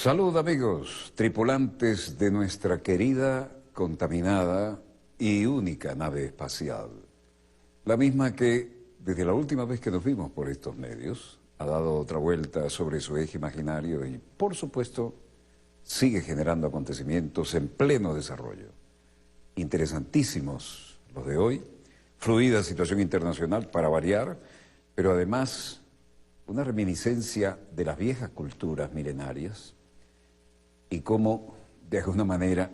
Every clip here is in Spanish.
Salud amigos, tripulantes de nuestra querida, contaminada y única nave espacial. La misma que, desde la última vez que nos vimos por estos medios, ha dado otra vuelta sobre su eje imaginario y, por supuesto, sigue generando acontecimientos en pleno desarrollo. Interesantísimos los de hoy, fluida situación internacional para variar, pero además una reminiscencia de las viejas culturas milenarias y cómo, de alguna manera,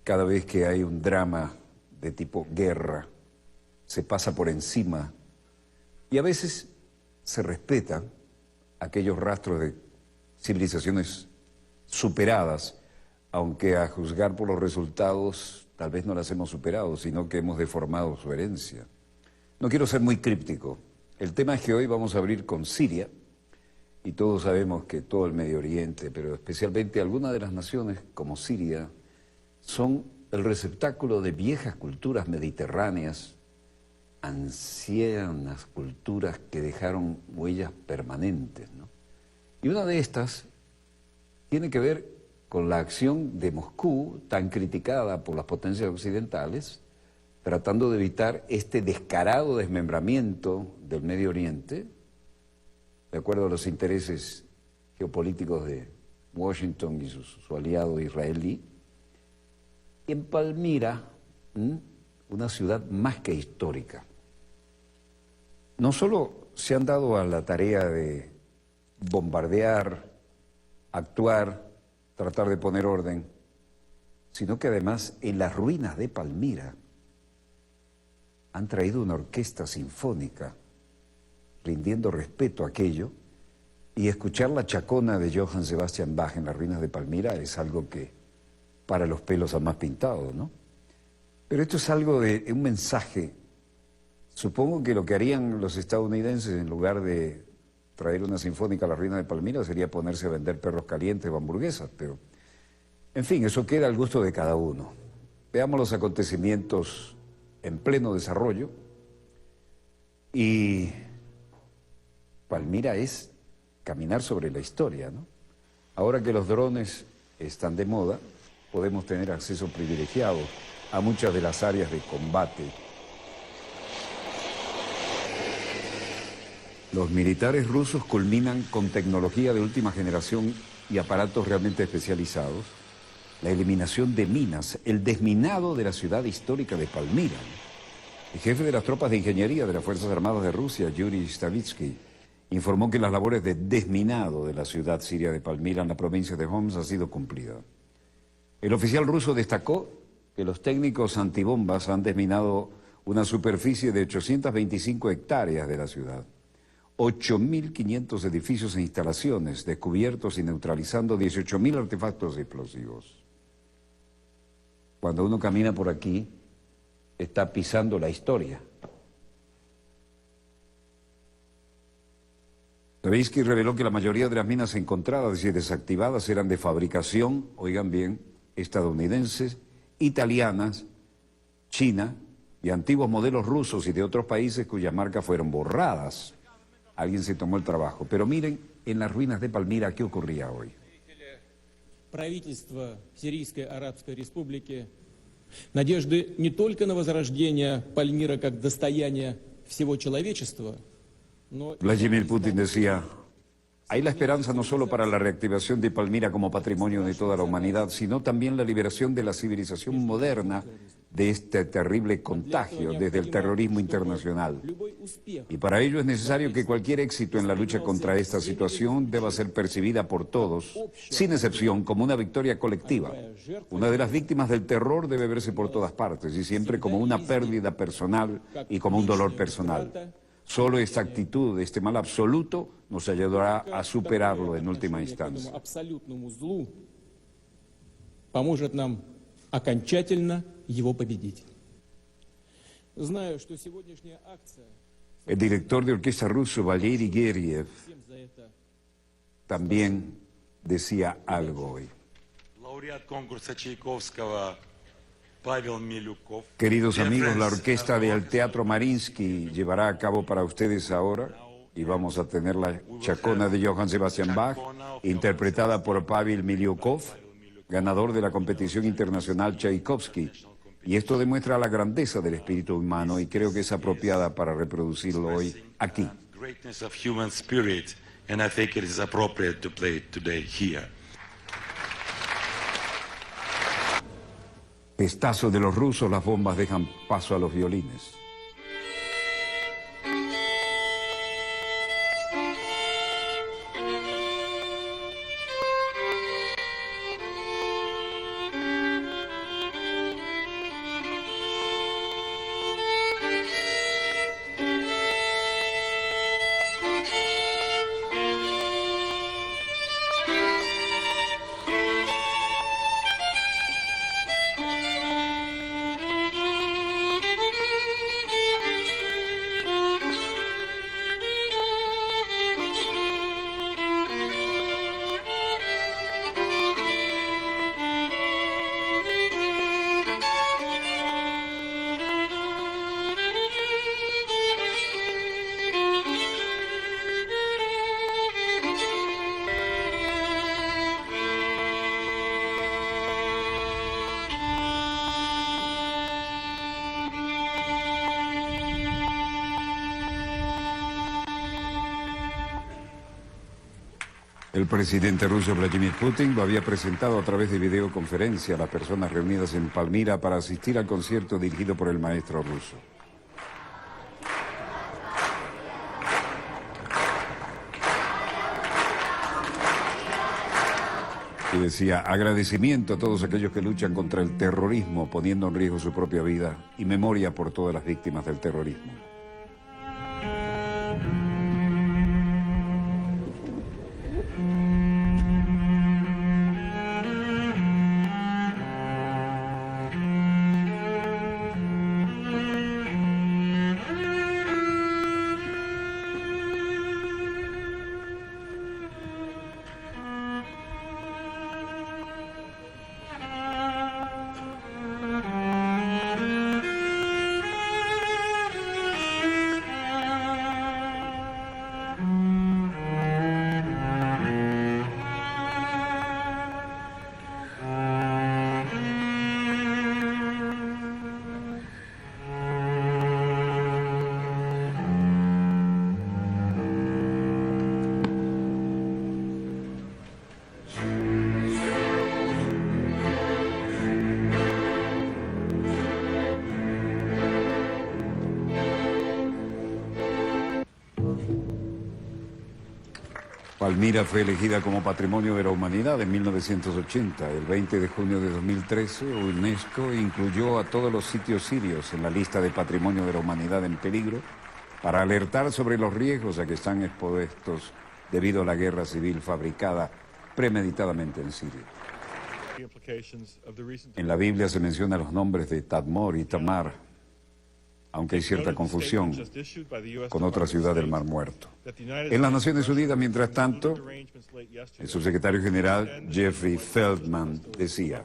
cada vez que hay un drama de tipo guerra, se pasa por encima y a veces se respetan aquellos rastros de civilizaciones superadas, aunque a juzgar por los resultados tal vez no las hemos superado, sino que hemos deformado su herencia. No quiero ser muy críptico. El tema es que hoy vamos a abrir con Siria, y todos sabemos que todo el Medio Oriente, pero especialmente algunas de las naciones como Siria, son el receptáculo de viejas culturas mediterráneas, ancianas culturas que dejaron huellas permanentes, ¿no? Y una de estas tiene que ver con la acción de Moscú, tan criticada por las potencias occidentales, tratando de evitar este descarado desmembramiento del Medio Oriente, de acuerdo a los intereses geopolíticos de Washington y su aliado israelí. En Palmira, una ciudad más que histórica, no solo se han dado a la tarea de bombardear, actuar, tratar de poner orden, sino que además en las ruinas de Palmira han traído una orquesta sinfónica, rindiendo respeto a aquello, y escuchar la chacona de Johann Sebastian Bach en las ruinas de Palmira es algo que para los pelos a más pintado, ¿no? Pero esto es algo de un mensaje. Supongo que lo que harían los estadounidenses en lugar de traer una sinfónica a las ruinas de Palmira sería ponerse a vender perros calientes o hamburguesas, pero en fin, eso queda al gusto de cada uno. Veamos los acontecimientos en pleno desarrollo y Palmira es caminar sobre la historia, ¿no? Ahora que los drones están de moda, podemos tener acceso privilegiado a muchas de las áreas de combate. Los militares rusos culminan con tecnología de última generación y aparatos realmente especializados la eliminación de minas, el desminado de la ciudad histórica de Palmira. El jefe de las tropas de ingeniería de las Fuerzas Armadas de Rusia, Yuri Stavitsky, informó que las labores de desminado de la ciudad siria de Palmira en la provincia de Homs ha sido cumplida. El oficial ruso destacó que los técnicos antibombas han desminado una superficie de 825 hectáreas de la ciudad, 8.500 edificios e instalaciones descubiertos y neutralizando 18.000 artefactos explosivos. Cuando uno camina por aquí, está pisando la historia. Stavitsky reveló que la mayoría de las minas encontradas y desactivadas eran de fabricación, oigan bien, estadounidenses, italianas, China y antiguos modelos rusos y de otros países cuyas marcas fueron borradas. Alguien se tomó el trabajo. Pero miren, en las ruinas de Palmira, ¿qué ocurría hoy? Правительство Сирийской Арабской Республики надежды не только на возрождение Пальмира как достояние всего человечества, но... Vladimir Putin decía, hay la esperanza no solo para la reactivación de Palmira como patrimonio de toda la humanidad, sino también la liberación de la civilización moderna de este terrible contagio desde el terrorismo internacional. Y para ello es necesario que cualquier éxito en la lucha contra esta situación deba ser percibida por todos, sin excepción, como una victoria colectiva. Una de las víctimas del terror debe verse por todas partes y siempre como una pérdida personal y como un dolor personal. Solo esta actitud, este mal absoluto, nos ayudará a superarlo en última instancia. Поможет нам окончательно его победить. Знаю, что сегодняшняя акция... El director de orquesta ruso, Valery Gergiev, también decía algo hoy. Laureat конкурса Чайковского Pavel Milyukov. Queridos amigos, la orquesta del Teatro Mariinsky llevará a cabo para ustedes ahora Y vamos a tener la Chacona de Johann Sebastian Bach, interpretada por Pavel Milyukov, ganador de la competición internacional Tchaikovsky. Y esto demuestra la grandeza del espíritu humano y creo que es apropiada para reproducirlo hoy aquí. Greatness of human spirit, and I think it is appropriate to play it today here. Pestazo de los rusos, las bombas dejan paso a los violines. El presidente ruso Vladimir Putin lo había presentado a través de videoconferencia a las personas reunidas en Palmira para asistir al concierto dirigido por el maestro ruso. Y decía, agradecimiento a todos aquellos que luchan contra el terrorismo, poniendo en riesgo su propia vida, y memoria por todas las víctimas del terrorismo. Palmira fue elegida como Patrimonio de la Humanidad en 1980. El 20 de junio de 2013, UNESCO incluyó a todos los sitios sirios en la lista de Patrimonio de la Humanidad en peligro para alertar sobre los riesgos a que están expuestos debido a la guerra civil fabricada premeditadamente en Siria. En la Biblia se mencionan los nombres de Tadmor y Tamar, aunque hay cierta confusión con otra ciudad del Mar Muerto. En las Naciones Unidas, mientras tanto, el subsecretario general Jeffrey Feltman decía: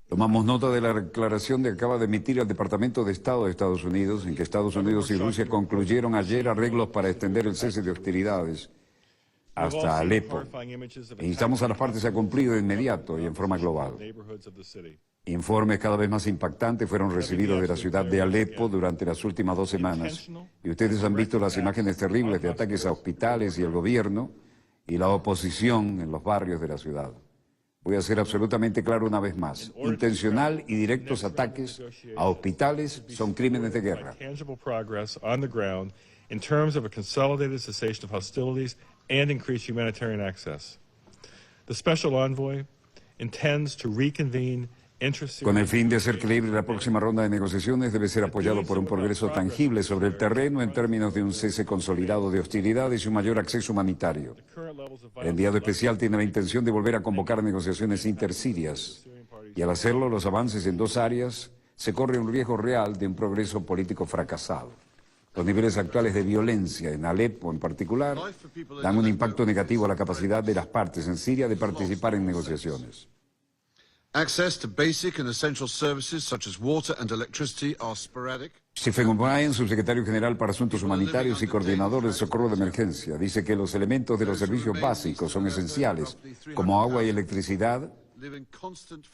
tomamos nota de la declaración que acaba de emitir el Departamento de Estado de Estados Unidos, en que Estados Unidos y Rusia concluyeron ayer arreglos para extender el cese de hostilidades hasta Alepo. E instamos a las partes a cumplir de inmediato y en forma global. Informes cada vez más impactantes fueron recibidos de la ciudad de Alepo durante las últimas 2 semanas. Y ustedes han visto las imágenes terribles de ataques a hospitales y el gobierno y la oposición en los barrios de la ciudad. Voy a ser absolutamente claro una vez más. Intencional y directos ataques a hospitales son crímenes de guerra. And increase humanitarian access. The Special Envoy intends to reconvene Con el fin de hacer creíble la próxima ronda de negociaciones, debe ser apoyado por un progreso tangible sobre el terreno en términos de un cese consolidado de hostilidades y un mayor acceso humanitario. El enviado especial tiene la intención de volver a convocar negociaciones intersirias y al hacerlo, los avances en 2 áreas se corre un riesgo real de un progreso político fracasado. Los niveles actuales de violencia en Alepo en particular dan un impacto negativo a la capacidad de las partes en Siria de participar en negociaciones. Access to basic and essential services such as water and electricity are sporadic. Stephen O'Brien, subsecretario general para Asuntos Humanitarios y coordinador del socorro de emergencia, dice que los elementos de los servicios básicos son esenciales, como agua y electricidad,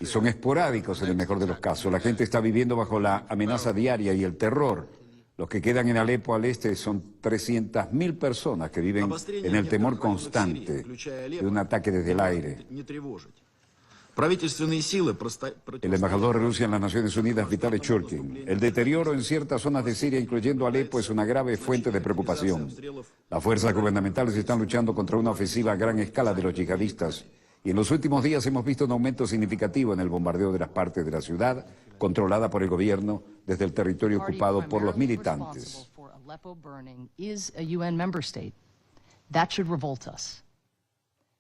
y son esporádicos en el mejor de los casos. La gente está viviendo bajo la amenaza diaria y el terror. Los que quedan en Alepo al este son 300.000 personas que viven en el temor constante de un ataque desde el aire. El embajador de Rusia en las Naciones Unidas, Vitaly Churkin: el deterioro en ciertas zonas de Siria, incluyendo Alepo, es una grave fuente de preocupación. Las fuerzas gubernamentales están luchando contra una ofensiva a gran escala de los yihadistas, y en los últimos días hemos visto un aumento significativo en el bombardeo de las partes de la ciudad controlada por el gobierno desde el territorio ocupado por los militantes.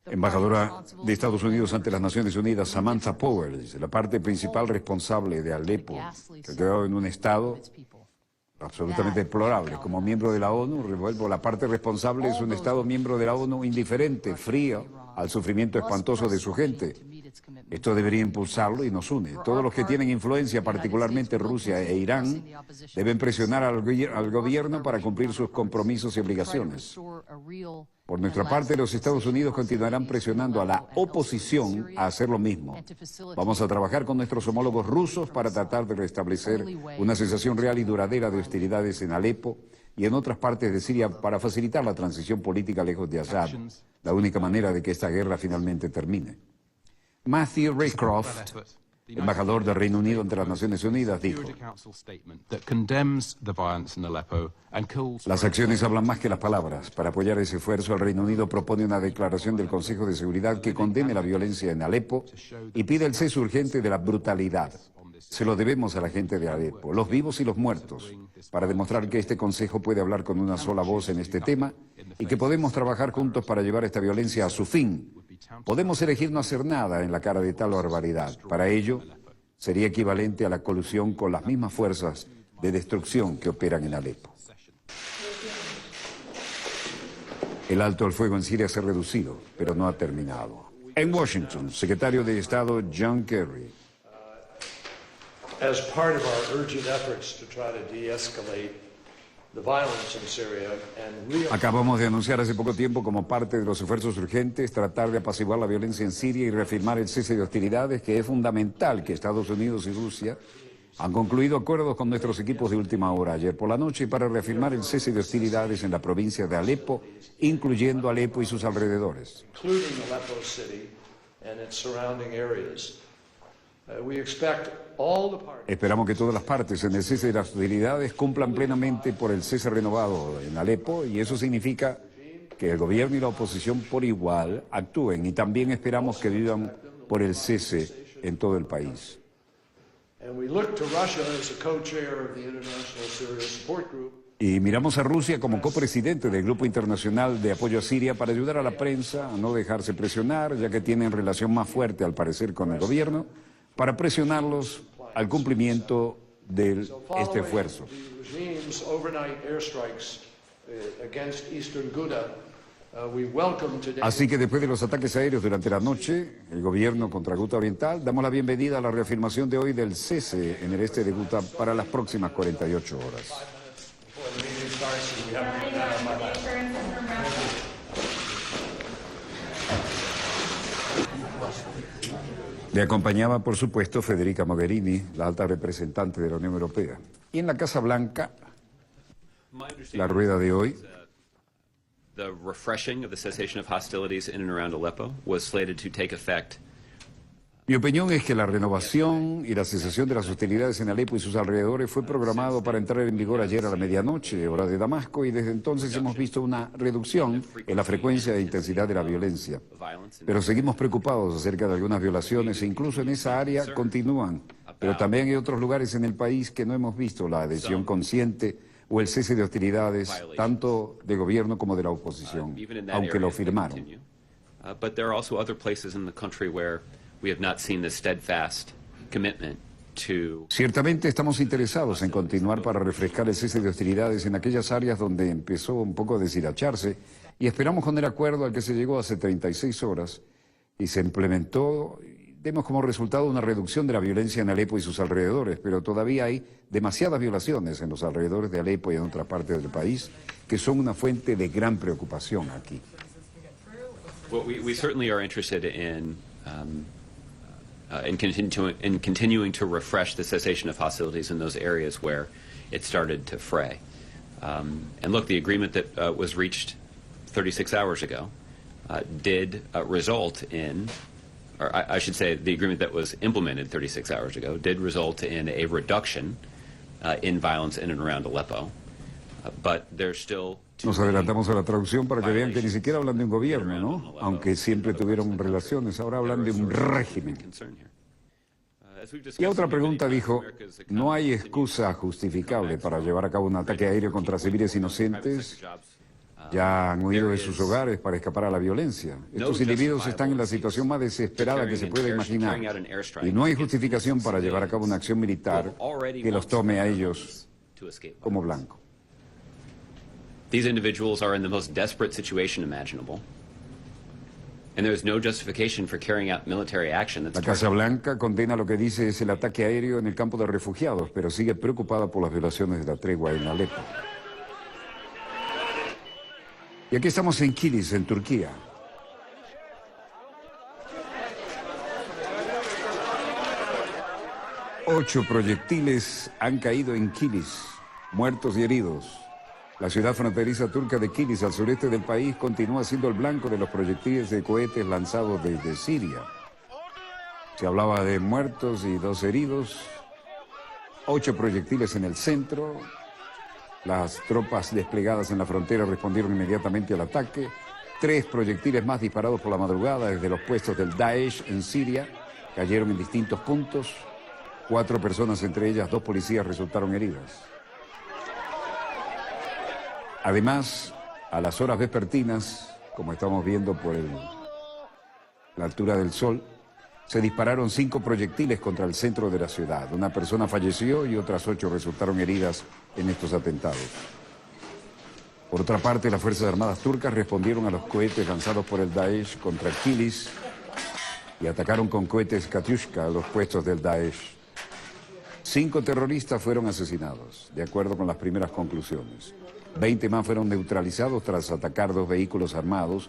Embajadora de Estados Unidos ante las Naciones Unidas, Samantha Power, dice: la parte principal responsable de Alepo, que quedó en un estado absolutamente deplorable. Como miembro de la ONU, revuelvo, la parte responsable es un Estado miembro de la ONU indiferente, frío al sufrimiento espantoso de su gente. Esto debería impulsarlo y nos une. Todos los que tienen influencia, particularmente Rusia e Irán, deben presionar al gobierno para cumplir sus compromisos y obligaciones. Por nuestra parte, los Estados Unidos continuarán presionando a la oposición a hacer lo mismo. Vamos a trabajar con nuestros homólogos rusos para tratar de restablecer una sensación real y duradera de hostilidades en Alepo y en otras partes de Siria para facilitar la transición política lejos de Assad, la única manera de que esta guerra finalmente termine. Matthew Raycroft, embajador del Reino Unido ante las Naciones Unidas, dijo: las acciones hablan más que las palabras. Para apoyar ese esfuerzo, el Reino Unido propone una declaración del Consejo de Seguridad que condene la violencia en Alepo y pide el cese urgente de la brutalidad. Se lo debemos a la gente de Alepo, los vivos y los muertos, para demostrar que este Consejo puede hablar con una sola voz en este tema y que podemos trabajar juntos para llevar esta violencia a su fin. Podemos elegir no hacer nada en la cara de tal barbaridad. Para ello, sería equivalente a la colusión con las mismas fuerzas de destrucción que operan en Alepo. El alto al fuego en Siria se ha reducido, pero no ha terminado. En Washington, secretario de Estado John Kerry: as part of our urgent efforts to try to de-escalate the violence in Syria and real... Acabamos de anunciar hace poco tiempo, como parte de los esfuerzos urgentes, tratar de apaciguar la violencia en Siria y reafirmar el cese de hostilidades, que es fundamental que Estados Unidos y Rusia han concluido acuerdos con nuestros equipos de última hora ayer por la noche para reafirmar el cese de hostilidades en la provincia de Alepo, incluyendo Alepo y sus alrededores. Including Aleppo City and its surrounding areas. Esperamos que todas las partes en el cese de las hostilidades cumplan plenamente por el cese renovado en Alepo, y eso significa que el gobierno y la oposición por igual actúen, y también esperamos que vivan por el cese en todo el país. Y miramos a Rusia como copresidente del Grupo Internacional de Apoyo a Siria para ayudar a la prensa a no dejarse presionar, ya que tienen relación más fuerte al parecer con el gobierno, para presionarlos al cumplimiento de este esfuerzo. Así que después de los ataques aéreos durante la noche, el gobierno contra Ghouta Oriental, damos la bienvenida a la reafirmación de hoy del cese en el este de Ghouta para las próximas 48 horas. Le acompañaba, por supuesto, Federica Mogherini, la alta representante de la Unión Europea. Y en la Casa Blanca, la rueda de hoy. The refreshing of the cessation of hostilities in and around Aleppo was slated to take effect. Mi opinión es que la renovación y la cesación de las hostilidades en Alepo y sus alrededores fue programado para entrar en vigor ayer a la medianoche, hora de Damasco, y desde entonces hemos visto una reducción en la frecuencia e intensidad de la violencia. Pero seguimos preocupados acerca de algunas violaciones, e incluso en esa área continúan. Pero también hay otros lugares en el país que no hemos visto la adhesión consciente o el cese de hostilidades, tanto de gobierno como de la oposición, aunque lo firmaron. But there are also other places in the country where we have not seen the steadfast commitment to... Ciertamente estamos interesados en continuar para refrescar el cese de hostilidades en aquellas áreas donde empezó un poco a deshilacharse, y esperamos con el acuerdo al que se llegó hace 36 horas y se implementó demos como resultado una reducción de la violencia en Alepo y sus alrededores, pero todavía hay demasiadas violaciones en los alrededores de Alepo y en otras partes del país que son una fuente de gran preocupación aquí. Well, we certainly are interested in continuing to refresh the cessation of hostilities in those areas where it started to fray. And look, the agreement that was reached 36 hours ago did result in, or I should say the agreement that was implemented 36 hours ago did result in a reduction in violence in and around Aleppo. But there's still... Nos adelantamos a la traducción para que vean que ni siquiera hablan de un gobierno, ¿no? Aunque siempre tuvieron relaciones, ahora hablan de un régimen. Y a otra pregunta dijo, no hay excusa justificable para llevar a cabo un ataque aéreo contra civiles inocentes. Ya han huido de sus hogares para escapar a la violencia. Estos individuos están en la situación más desesperada que se puede imaginar. Y no hay justificación para llevar a cabo una acción militar que los tome a ellos como blanco. These individuals are in the most desperate situation imaginable. And there is no justification for carrying out military action that's La Casa Blanca condena lo que dice es el ataque aéreo en el campo de refugiados, pero sigue preocupada por las violaciones de la tregua en Alepo. Y aquí estamos en Kilis, en Turquía. Ocho proyectiles han caído en Kilis, muertos y heridos. La ciudad fronteriza turca de Kilis, al sureste del país, continúa siendo el blanco de los proyectiles de cohetes lanzados desde Siria. Se hablaba de muertos y 2 heridos, 8 proyectiles en el centro. Las tropas desplegadas en la frontera respondieron inmediatamente al ataque. 3 proyectiles más disparados por la madrugada desde los puestos del Daesh en Siria cayeron en distintos puntos. 4 personas, entre ellas 2 policías, resultaron heridas. Además, a las horas vespertinas, como estamos viendo por la altura del sol, se dispararon 5 proyectiles contra el centro de la ciudad. Una persona falleció y otras 8 resultaron heridas en estos atentados. Por otra parte, las Fuerzas Armadas turcas respondieron a los cohetes lanzados por el Daesh contra Kilis y atacaron con cohetes Katyushka a los puestos del Daesh. 5 terroristas fueron asesinados, de acuerdo con las primeras conclusiones. 20 más fueron neutralizados tras atacar 2 vehículos armados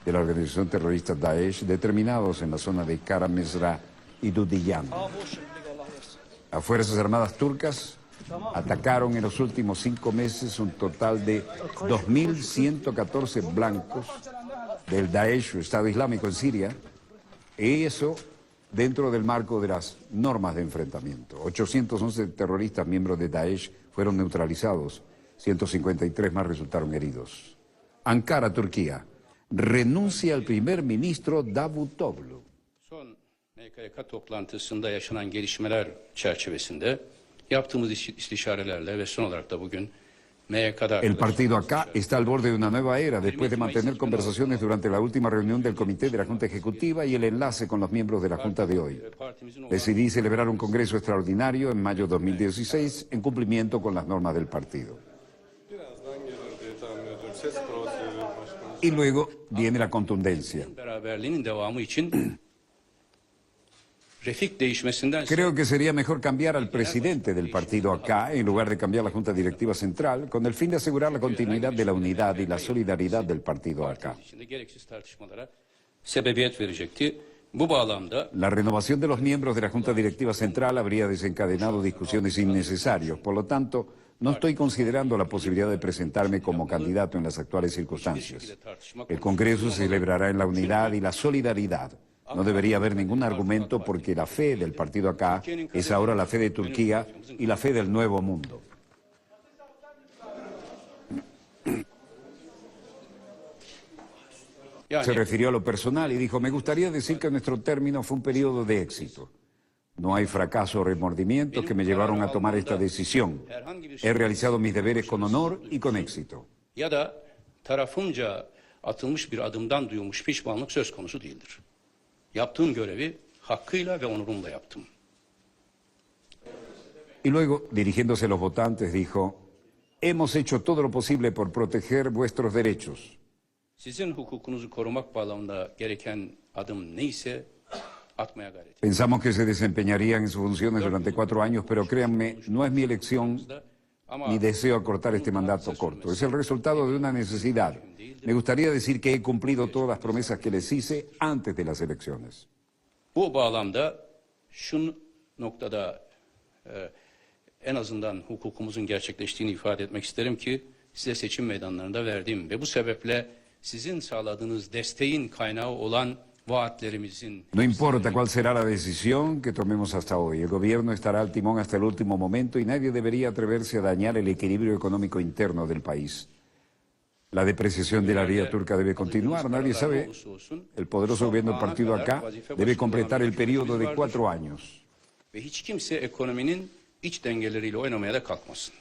de la organización terrorista Daesh, determinados en la zona de Kara Mesra y Dudiyan. Las Fuerzas Armadas turcas atacaron en los últimos 5 meses un total de 2.114 blancos del Daesh, o Estado Islámico en Siria, y eso dentro del marco de las normas de enfrentamiento. 811 terroristas miembros de Daesh fueron neutralizados. 153 más resultaron heridos. Ankara, Turquía. Renuncia al primer ministro Davutoglu. Son MKYK toplantısında yaşanan gelişmeler çerçevesinde yaptığımız istişarelerle ve son olarak da bugün MKYK'da... El partido acá está al borde de una nueva era después de mantener conversaciones durante la última reunión del comité de la Junta Ejecutiva y el enlace con los miembros de la Junta de hoy. Decidí celebrar un congreso extraordinario en mayo de 2016 en cumplimiento con las normas del partido. Y luego viene la contundencia. Creo que sería mejor cambiar al presidente del partido acá en lugar de cambiar la Junta Directiva Central con el fin de asegurar la continuidad de la unidad y la solidaridad del partido acá. La renovación de los miembros de la Junta Directiva Central habría desencadenado discusiones innecesarias. Por lo tanto, no estoy considerando la posibilidad de presentarme como candidato en las actuales circunstancias. El Congreso se celebrará en la unidad y la solidaridad. No debería haber ningún argumento porque la fe del partido acá es ahora la fe de Turquía y la fe del nuevo mundo. Se refirió a lo personal y dijo, me gustaría decir que nuestro término fue un periodo de éxito. No hay fracaso o remordimientos que me llevaron a tomar esta decisión. He realizado mis deberes con honor y con éxito. Ya da tarafımca atılmış bir adımdan duyulmuş pişmanlık söz konusu değildir. Yaptığım görevi hakkıyla ve onurumla yaptım. Y luego, dirigiéndose a los votantes, dijo, hemos hecho todo lo posible por proteger vuestros derechos. Sizin hukukunuzu korumak bağlamında gereken adım neyse atmaya gayret ediyoruz. Pensamos que se desempeñarían en sus funciones durante 4 años, pero créanme, no es mi elección ni deseo acortar este mandato corto. Es el resultado de una necesidad. Me gustaría decir que he cumplido todas las promesas que les hice antes de las elecciones. Bu bağlamda şu noktada en azından hukukumuzun gerçekleştiğini ifade etmek isterim ki size seçim meydanlarında verdiğim ve bu sebeple sizin sağladığınız desteğin kaynağı olan vaatlerimizin No importa cuál será la decisión que tomemos hasta hoy, el gobierno estará al timón hasta el último momento y nadie debería atreverse a dañar el equilibrio económico interno del país. La depreciación de la lira turca debe continuar, nadie sabe. El poderoso gobierno del partido acá debe completar el periodo de 4 años. ve hiç kimse ekonominin iç dengeleriyle oynamaya da kalkmasın.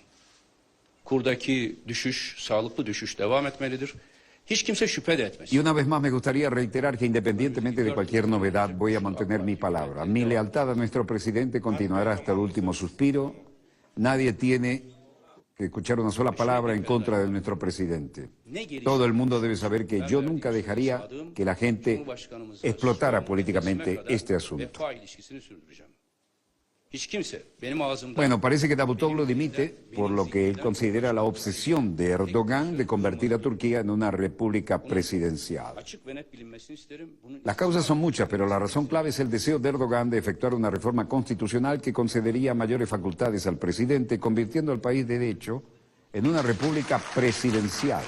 Kurdaki düşüş, sağlıklı düşüş devam etmelidir. Hiç kimse şüphe de etmesin. Y una vez más me gustaría reiterar que independientemente de cualquier novedad voy a mantener mi palabra. Mi lealtad a nuestro presidente continuará hasta el último suspiro. Nadie tiene que escuchar una sola palabra en contra de nuestro presidente. Todo el mundo debe saber que yo nunca dejaría que la gente explotara políticamente este asunto. Vefa ilişkisini sürdüreceğim. Hiç kimse benim ağzımdan Bueno, parece que Davutoglu dimite por lo que él considera la obsesión de Erdogan de convertir a Turquía en una república presidencial. açık ve net bilinmesini isterim. Bunun Las causas son muchas, pero la razón clave es el deseo de Erdogan de efectuar una reforma constitucional que concedería mayores facultades al presidente, convirtiendo al país de hecho en una república presidencial.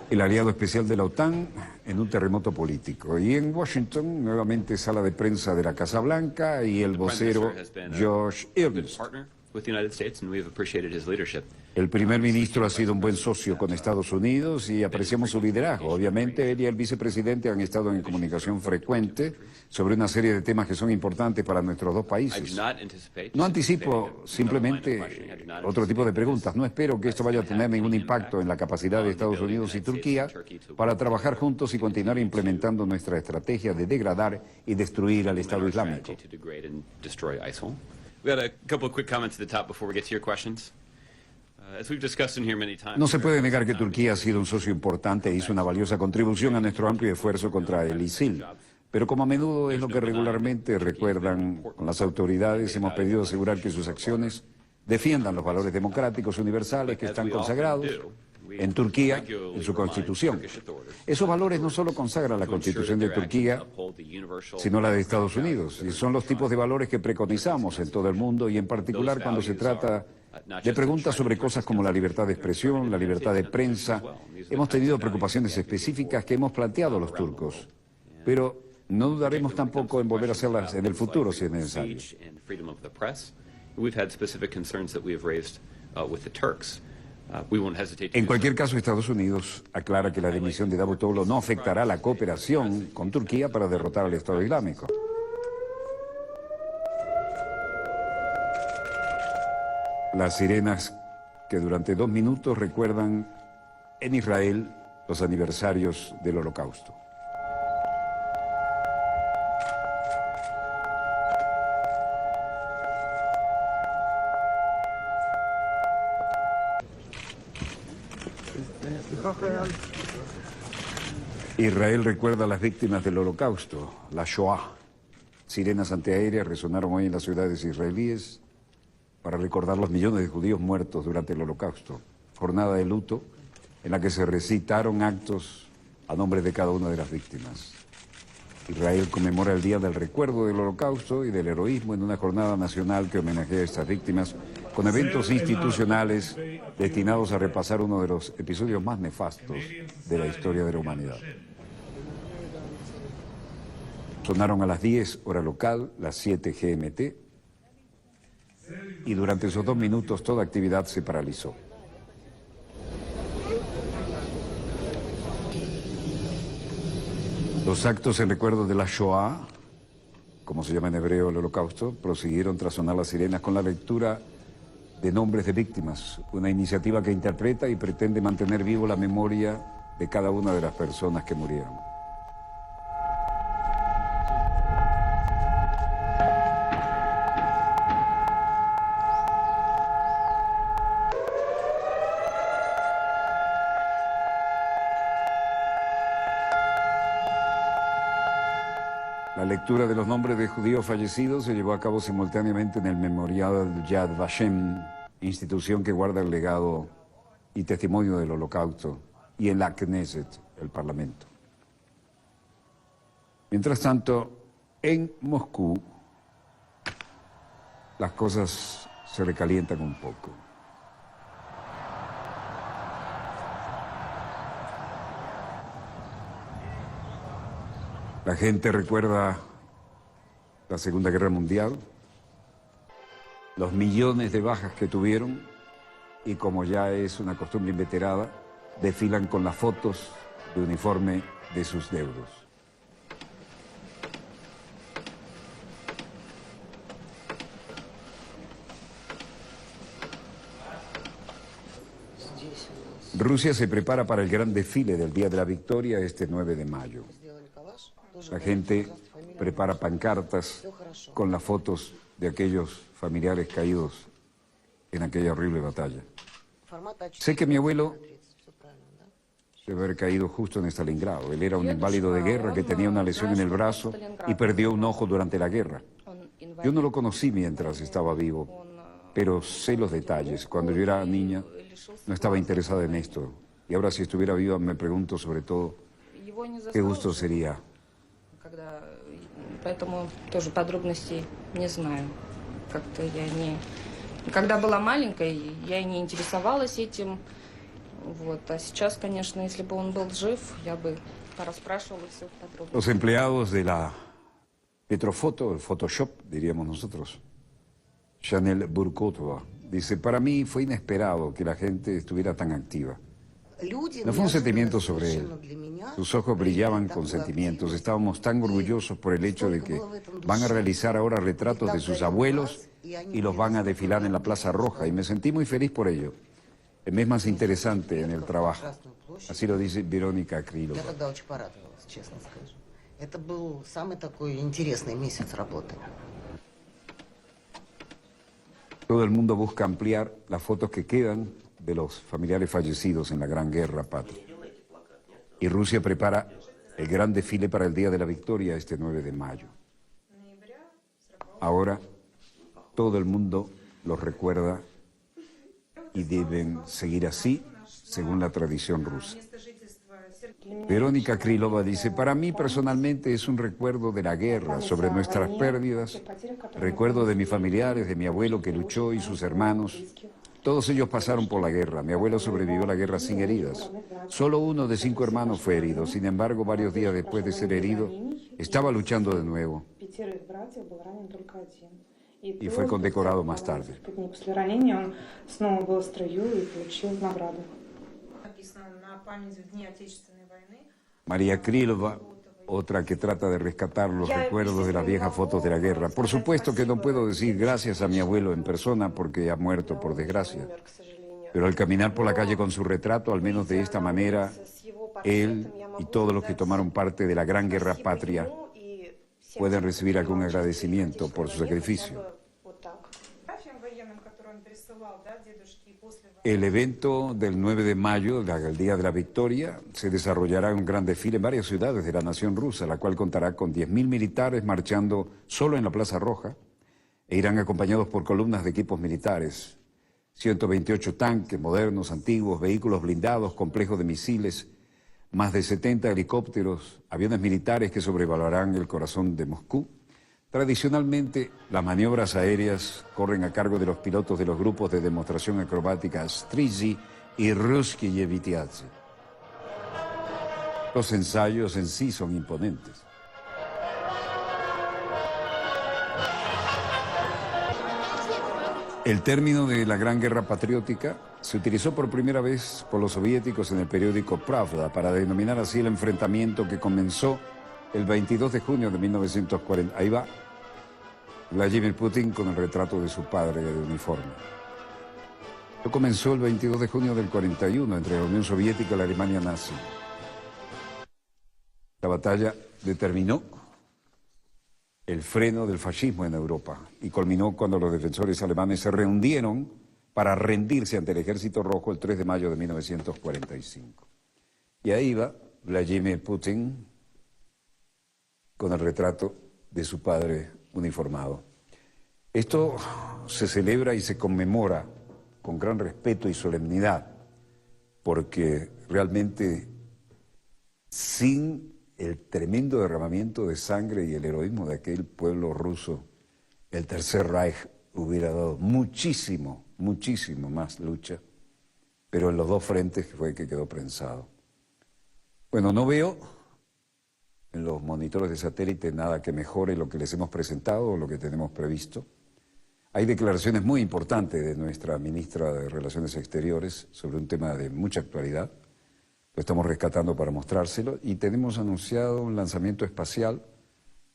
El aliado especial de la OTAN en un terremoto político. Y en Washington, nuevamente sala de prensa de la Casa Blanca y el vocero Josh Earnest. Partner with the United States, and we have appreciated his leadership. El primer ministro ha sido un buen socio con Estados Unidos y apreciamos su liderazgo. Obviamente, él y el vicepresidente han estado en comunicación frecuente sobre una serie de temas que son importantes para nuestros dos I do países. not anticipate. No anticipo simplemente otro tipo de preguntas. No espero que esto vaya a tener ningún impacto en la capacidad de Estados Unidos y Turquía para trabajar juntos y continuar implementando nuestra estrategia de degradar y destruir al Estado Islámico. To degrade and destroy ISIL. We had a couple of quick comments at the top before we get to your questions. As we've discussed in here many times. No se puede negar que Turquía ha sido un socio importante e hizo una valiosa contribución a nuestro amplio esfuerzo contra el ISIL. Pero como a menudo es lo que regularmente recuerdan con las autoridades, hemos pedido asegurar que sus acciones defiendan los valores democráticos universales que están consagrados en Turquía, en su constitución. Esos valores no solo consagran la constitución de Turquía, sino la de Estados Unidos, y son los tipos de valores que preconizamos en todo el mundo y en particular cuando se trata de preguntas sobre cosas como la libertad de expresión, la libertad de prensa. Hemos tenido preocupaciones específicas que hemos planteado a los turcos, pero no dudaremos tampoco en volver a hacerlas en el futuro si es necesario. We've had specific concerns that we have raised with the Turks. We won't hesitate to En do cualquier so. caso, Estados Unidos aclara que la dimisión de Davutoglu no afectará la cooperación con Turquía para derrotar al Estado Islámico. Las sirenas que durante 2 minutos recuerdan en Israel los aniversarios del Holocausto. Israel recuerda a las víctimas del Holocausto, la Shoah. Sirenas antiaéreas resonaron hoy en las ciudades israelíes para recordar los millones de judíos muertos durante el Holocausto. Jornada de luto en la que se recitaron actos a nombre de cada una de las víctimas. Israel conmemora el Día del Recuerdo del Holocausto y del Heroísmo en una jornada nacional que homenajea a estas víctimas con eventos institucionales destinados a repasar uno de los episodios más nefastos de la historia de la humanidad. Sonaron a las 10 hora local, las 7 GMT, y durante esos 2 minutos toda actividad se paralizó. Los actos en recuerdo de la Shoah, como se llama en hebreo el Holocausto, prosiguieron tras sonar las sirenas con la lectura de nombres de víctimas, una iniciativa que interpreta y pretende mantener vivo la memoria de cada una de las personas que murieron. La lectura de los nombres de judíos fallecidos se llevó a cabo simultáneamente en el Memorial Yad Vashem, institución que guarda el legado y testimonio del Holocausto, y en la Knesset, el Parlamento. Mientras tanto, en Moscú, las cosas se recalientan un poco. La gente recuerda la Segunda Guerra Mundial, los millones de bajas que tuvieron y, como ya es una costumbre inveterada, desfilan con las fotos de uniforme de sus deudos. Rusia se prepara para el gran desfile del Día de la Victoria este 9 de mayo. La gente prepara pancartas con las fotos de aquellos familiares caídos en aquella horrible batalla. Sé que mi abuelo debe haber caído justo en Stalingrado. Él era un inválido de guerra que tenía una lesión en el brazo y perdió un ojo durante la guerra. Yo no lo conocí mientras estaba vivo, pero sé los detalles. Cuando yo era niña no estaba interesada en esto. Y ahora, si estuviera viva, me pregunto sobre todo qué gusto sería. Поэтому тоже подробностей не знаю. Как-то я не... Когда была маленькой, я и не интересовалась этим. Вот. А сейчас, конечно, если бы он был жив, я бы порасспрашивала все подробно. Los empleados de la Petrofoto, el Photoshop, diríamos nosotros, Chanel Burkotova, dice, para mí fue inesperado que la gente estuviera tan activa. No fue un sentimiento sobre él. Sus ojos brillaban con sentimientos. Estábamos tan orgullosos por el hecho de que van a realizar ahora retratos de sus abuelos y los van a desfilar en la Plaza Roja. Y me sentí muy feliz por ello. El mes más interesante en el trabajo. Así lo dice Verónica Krylova. Todo el mundo busca ampliar las fotos que quedan de los familiares fallecidos en la Gran Guerra Patria. Y Rusia prepara el gran desfile para el Día de la Victoria este 9 de mayo. Ahora todo el mundo los recuerda y deben seguir así según la tradición rusa. Verónica Krylova dice, para mí personalmente es un recuerdo de la guerra, sobre nuestras pérdidas, recuerdo de mis familiares, de mi abuelo que luchó y sus hermanos. Todos ellos pasaron por la guerra. Mi abuelo sobrevivió a la guerra sin heridas. Solo uno de 5 hermanos fue herido. Sin embargo, varios días después de ser herido, estaba luchando de nuevo. Y fue condecorado más tarde. María Krylova, otra que trata de rescatar los recuerdos de las viejas fotos de la guerra. Por supuesto que no puedo decir gracias a mi abuelo en persona porque ha muerto, por desgracia. Pero al caminar por la calle con su retrato, al menos de esta manera, él y todos los que tomaron parte de la Gran Guerra Patria pueden recibir algún agradecimiento por su sacrificio. El evento del 9 de mayo, el Día de la Victoria, se desarrollará en un gran desfile en varias ciudades de la nación rusa, la cual contará con 10.000 militares marchando solo en la Plaza Roja e irán acompañados por columnas de equipos militares, 128 tanques modernos, antiguos, vehículos blindados, complejos de misiles, más de 70 helicópteros, aviones militares que sobrevolarán el corazón de Moscú. Tradicionalmente, las maniobras aéreas corren a cargo de los pilotos de los grupos de demostración acrobática Strizhi y Russky Vitiadze. Los ensayos en sí son imponentes. El término de la Gran Guerra Patriótica se utilizó por primera vez por los soviéticos en el periódico Pravda para denominar así el enfrentamiento que comenzó el 22 de junio de 1940. Ahí va Vladimir Putin con el retrato de su padre de uniforme. Esto comenzó el 22 de junio del 41 entre la Unión Soviética y la Alemania nazi. La batalla determinó el freno del fascismo en Europa y culminó cuando los defensores alemanes se reunieron para rendirse ante el Ejército Rojo el 3 de mayo de 1945. Y ahí va Vladimir Putin con el retrato de su padre uniformado. Esto se celebra y se conmemora con gran respeto y solemnidad, porque realmente sin el tremendo derramamiento de sangre y el heroísmo de aquel pueblo ruso, el Tercer Reich hubiera dado muchísimo más lucha, pero en los dos frentes fue que quedó prensado. Bueno, no veo en los monitores de satélite nada que mejore lo que les hemos presentado o lo que tenemos previsto. Hay declaraciones muy importantes de nuestra ministra de Relaciones Exteriores sobre un tema de mucha actualidad. Lo estamos rescatando para mostrárselo y tenemos anunciado un lanzamiento espacial,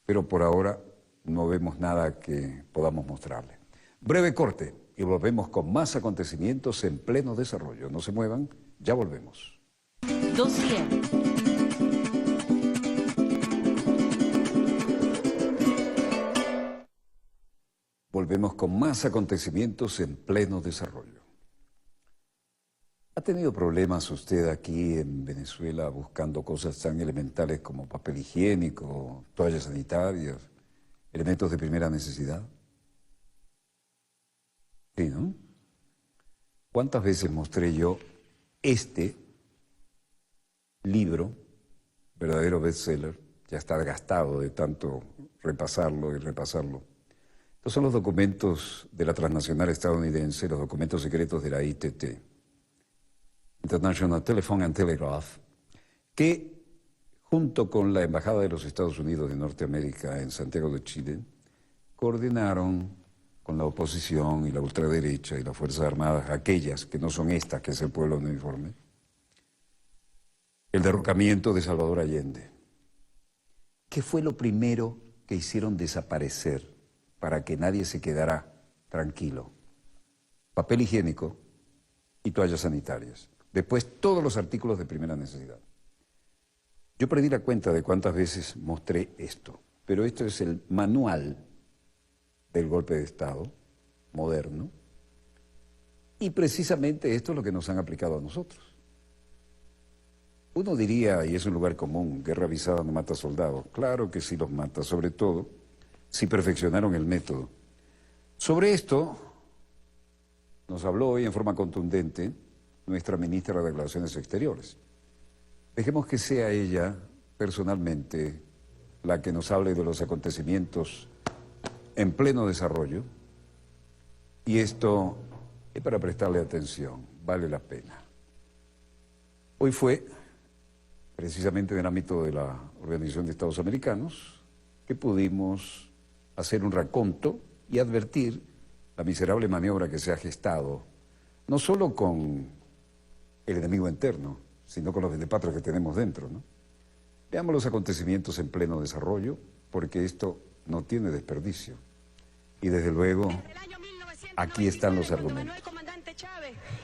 pero por ahora no vemos nada que podamos mostrarle. Breve corte y volvemos con más acontecimientos en pleno desarrollo. No se muevan, ya volvemos. Dossier. Volvemos con más acontecimientos en pleno desarrollo. ¿Ha tenido problemas usted aquí en Venezuela buscando cosas tan elementales como papel higiénico, toallas sanitarias, elementos de primera necesidad? Sí, ¿no? ¿Cuántas veces mostré yo este libro, verdadero bestseller, ya está gastado de tanto repasarlo y repasarlo? Estos son los documentos de la transnacional estadounidense, los documentos secretos de la ITT, International Telephone and Telegraph, que junto con la Embajada de los Estados Unidos de Norteamérica en Santiago de Chile, coordinaron con la oposición y la ultraderecha y las Fuerzas Armadas, aquellas que no son estas, que es el pueblo uniforme, el derrocamiento de Salvador Allende. ¿Qué fue lo primero que hicieron desaparecer para que nadie se quedara tranquilo? Papel higiénico y toallas sanitarias. Después, todos los artículos de primera necesidad. Yo perdí la cuenta de cuántas veces mostré esto, pero esto es el manual del golpe de Estado moderno, y precisamente esto es lo que nos han aplicado a nosotros. Uno diría, y es un lugar común, guerra avisada no mata soldados. Claro que sí los mata, sobre todo si perfeccionaron el método. Sobre esto nos habló hoy en forma contundente nuestra ministra de Relaciones Exteriores. Dejemos que sea ella, personalmente, la que nos hable de los acontecimientos en pleno desarrollo, y esto es para prestarle atención, vale la pena. Hoy fue, precisamente en el ámbito de la Organización de Estados Americanos, que pudimos hacer un raconto y advertir la miserable maniobra que se ha gestado, no solo con el enemigo interno, sino con los vendepatrias que tenemos dentro, ¿no? Veamos los acontecimientos en pleno desarrollo, porque esto no tiene desperdicio. Y desde luego, aquí están los argumentos.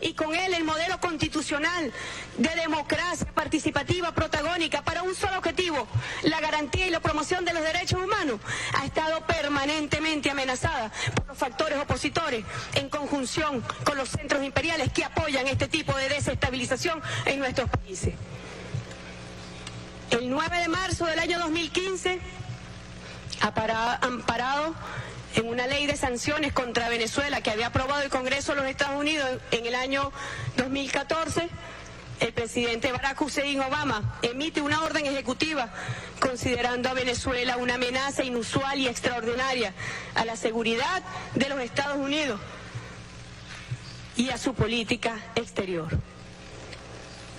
Y con él el modelo constitucional de democracia participativa protagónica para un solo objetivo, la garantía y la promoción de los derechos humanos, ha estado permanentemente amenazada por los factores opositores en conjunción con los centros imperiales que apoyan este tipo de desestabilización en nuestros países. El 9 de marzo del año 2015, amparado en una ley de sanciones contra Venezuela que había aprobado el Congreso de los Estados Unidos en el año 2014, el presidente Barack Hussein Obama emite una orden ejecutiva considerando a Venezuela una amenaza inusual y extraordinaria a la seguridad de los Estados Unidos y a su política exterior.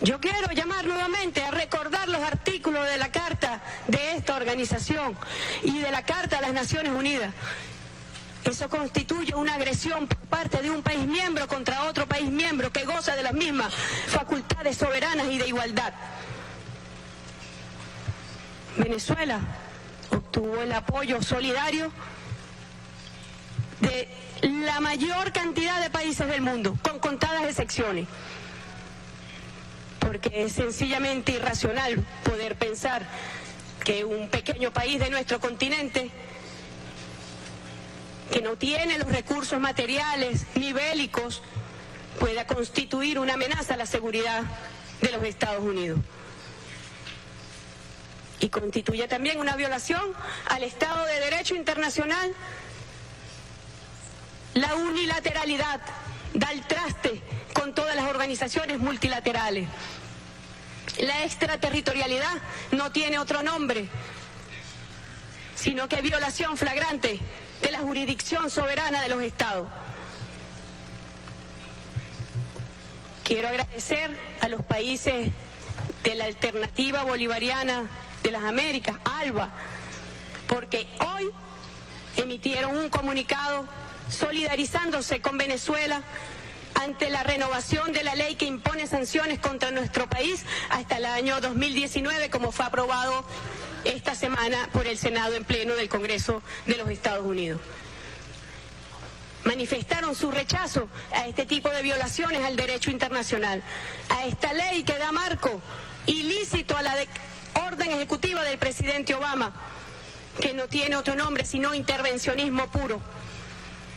Yo quiero llamar nuevamente a recordar los artículos de la Carta de esta organización y de la Carta de las Naciones Unidas. Eso constituye una agresión por parte de un país miembro contra otro país miembro que goza de las mismas facultades soberanas y de igualdad. Venezuela obtuvo el apoyo solidario de la mayor cantidad de países del mundo, con contadas excepciones, porque es sencillamente irracional poder pensar que un pequeño país de nuestro continente, que no tiene los recursos materiales ni bélicos, pueda constituir una amenaza a la seguridad de los Estados Unidos. y constituye también una violación al Estado de Derecho internacional. La unilateralidad da el traste con todas las organizaciones multilaterales. La extraterritorialidad no tiene otro nombre, sino que violación flagrante de la jurisdicción soberana de los Estados. Quiero agradecer a los países de la Alternativa Bolivariana de las Américas, ALBA, porque hoy emitieron un comunicado solidarizándose con Venezuela ante la renovación de la ley que impone sanciones contra nuestro país hasta el año 2019, como fue aprobado esta semana por el Senado en pleno del Congreso de los Estados Unidos. Manifestaron su rechazo a este tipo de violaciones al derecho internacional, a esta ley que da marco ilícito a la orden ejecutiva del presidente Obama, que no tiene otro nombre sino intervencionismo puro,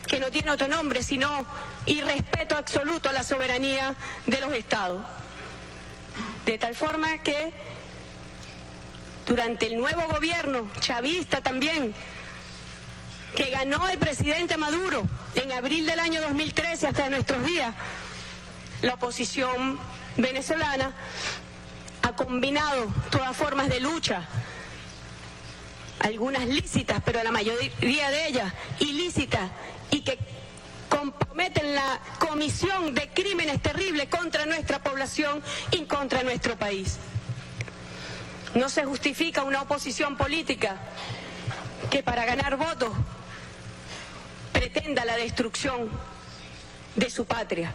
que no tiene otro nombre sino irrespeto absoluto a la soberanía de los Estados. De tal forma que durante el nuevo gobierno chavista también, que ganó el presidente Maduro en abril del año 2013 hasta nuestros días, la oposición venezolana ha combinado todas formas de lucha, algunas lícitas, pero la mayoría de ellas ilícitas, y que comprometen la comisión de crímenes terribles contra nuestra población y contra nuestro país. No se justifica una oposición política que para ganar votos pretenda la destrucción de su patria.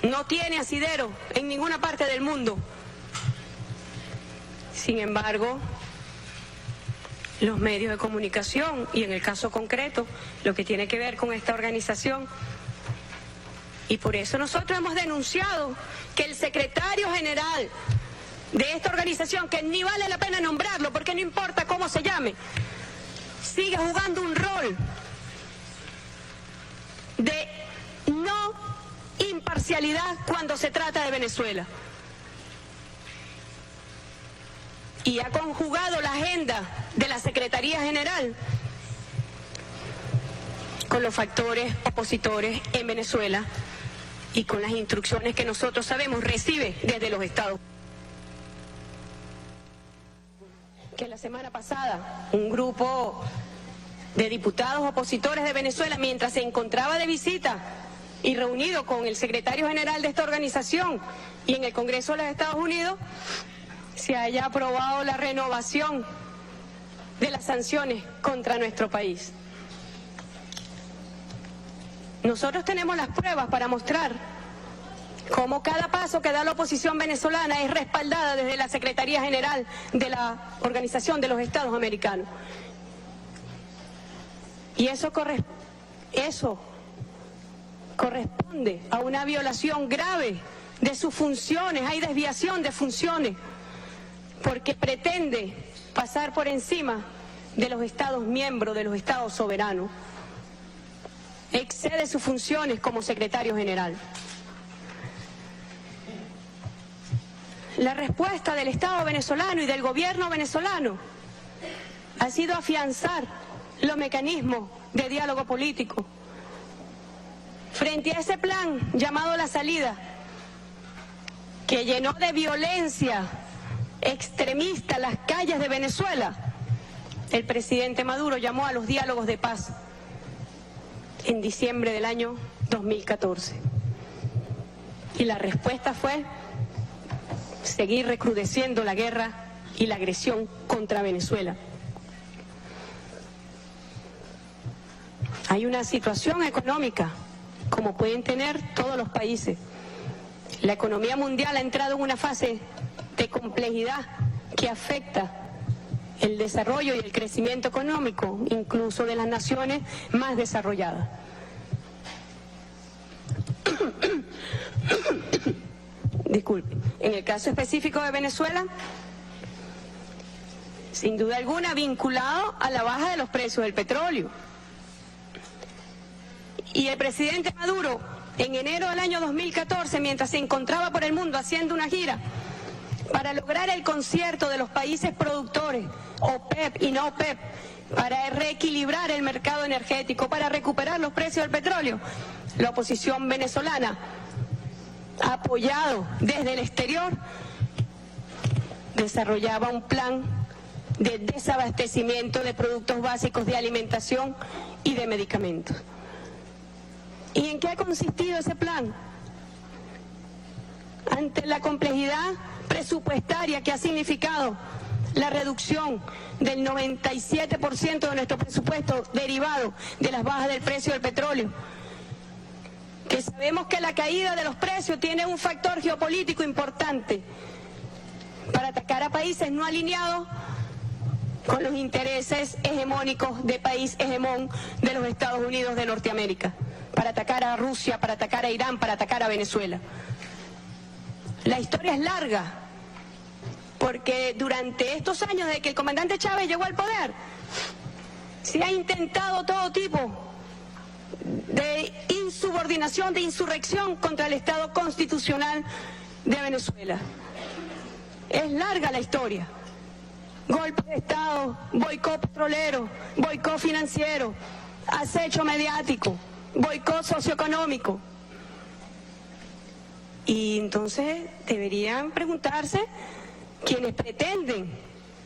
No tiene asidero en ninguna parte del mundo. Sin embargo, los medios de comunicación, y en el caso concreto, lo que tiene que ver con esta organización, y por eso nosotros hemos denunciado que el secretario general de esta organización, que ni vale la pena nombrarlo porque no importa cómo se llame, sigue jugando un rol de no imparcialidad cuando se trata de Venezuela. Y ha conjugado la agenda de la Secretaría General con los factores opositores en Venezuela y con las instrucciones que nosotros sabemos recibe desde los Estados. Que la semana pasada un grupo de diputados opositores de Venezuela, mientras se encontraba de visita y reunido con el secretario general de esta organización y en el Congreso de los Estados Unidos, se haya aprobado la renovación de las sanciones contra nuestro país. Nosotros tenemos las pruebas para mostrar cómo cada paso que da la oposición venezolana es respaldada desde la Secretaría General de la Organización de los Estados Americanos. Y eso corresponde a una violación grave de sus funciones. Hay desviación de funciones porque pretende pasar por encima de los Estados miembros, de los Estados soberanos. Excede sus funciones como secretario general. La respuesta del Estado venezolano y del gobierno venezolano ha sido afianzar los mecanismos de diálogo político. Frente a ese plan llamado La Salida, que llenó de violencia extremista las calles de Venezuela, el presidente Maduro llamó a los diálogos de paz en diciembre del año 2014. Y la respuesta fue seguir recrudeciendo la guerra y la agresión contra Venezuela. Hay una situación económica, como pueden tener todos los países. La economía mundial ha entrado en una fase de complejidad que afecta el desarrollo y el crecimiento económico, incluso de las naciones más desarrolladas. Disculpe. En el caso específico de Venezuela, sin duda alguna vinculado a la baja de los precios del petróleo. Y el presidente Maduro, en enero del año 2014, mientras se encontraba por el mundo haciendo una gira, para lograr el concierto de los países productores, OPEP y no OPEP, para reequilibrar el mercado energético, para recuperar los precios del petróleo, la oposición venezolana ha apoyado desde el exterior, desarrollaba un plan de desabastecimiento de productos básicos de alimentación y de medicamentos. ¿Y en qué ha consistido ese plan? Ante la complejidad presupuestaria que ha significado la reducción del 97% de nuestro presupuesto derivado de las bajas del precio del petróleo, que sabemos que la caída de los precios tiene un factor geopolítico importante para atacar a países no alineados con los intereses hegemónicos de país hegemón de los Estados Unidos de Norteamérica, para atacar a Rusia, para atacar a Irán, para atacar a Venezuela. La historia es larga, porque durante estos años desde que el comandante Chávez llegó al poder, se ha intentado todo tipo de insubordinación, de insurrección contra el Estado constitucional de Venezuela. Es larga la historia. Golpe de Estado, boicot petrolero, boicot financiero, acecho mediático, boicot socioeconómico. Y entonces deberían preguntarse quienes pretenden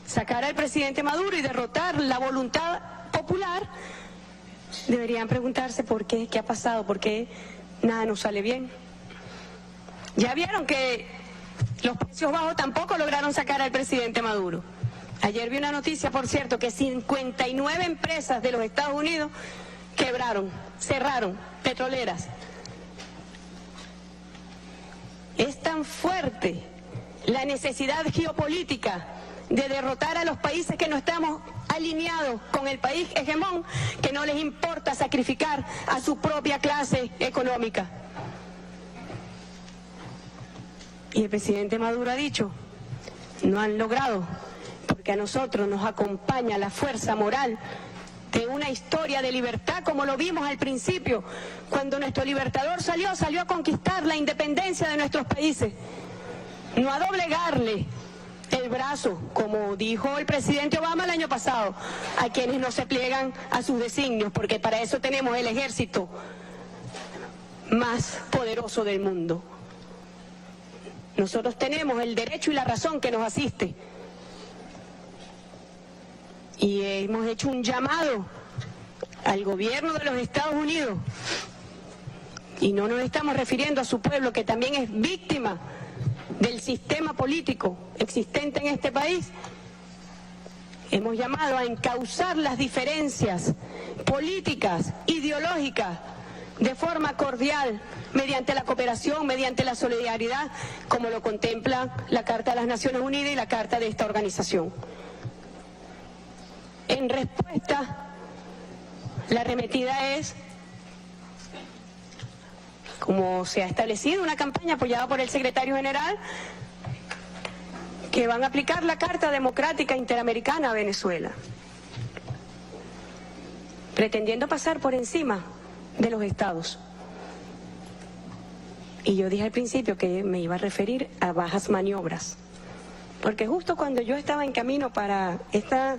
sacar al presidente Maduro y derrotar la voluntad popular, deberían preguntarse por qué, qué ha pasado, por qué nada nos sale bien. Ya vieron que los precios bajos tampoco lograron sacar al presidente Maduro. Ayer vi una noticia, por cierto, que 59 empresas de los Estados Unidos quebraron, cerraron, petroleras. Es tan fuerte la necesidad geopolítica de derrotar a los países que no estamos alineados con el país hegemón, que no les importa sacrificar a su propia clase económica. Y el presidente Maduro ha dicho, no han logrado, porque a nosotros nos acompaña la fuerza moral de una historia de libertad, como lo vimos al principio, cuando nuestro libertador salió a conquistar la independencia de nuestros países, no a doblegarle el brazo, como dijo el presidente Obama el año pasado, a quienes no se pliegan a sus designios, porque para eso tenemos el ejército más poderoso del mundo. Nosotros tenemos el derecho y la razón que nos asiste. Y hemos hecho un llamado al gobierno de los Estados Unidos, y no nos estamos refiriendo a su pueblo, que también es víctima del sistema político existente en este país. Hemos llamado a encauzar las diferencias políticas, ideológicas, de forma cordial, mediante la cooperación, mediante la solidaridad, como lo contempla la Carta de las Naciones Unidas y la Carta de esta organización. En respuesta, la arremetida es, como se ha establecido, una campaña apoyada por el secretario general, que van a aplicar la Carta Democrática Interamericana a Venezuela, pretendiendo pasar por encima de los estados. Y yo dije al principio que me iba a referir a bajas maniobras, porque justo cuando yo estaba en camino para esta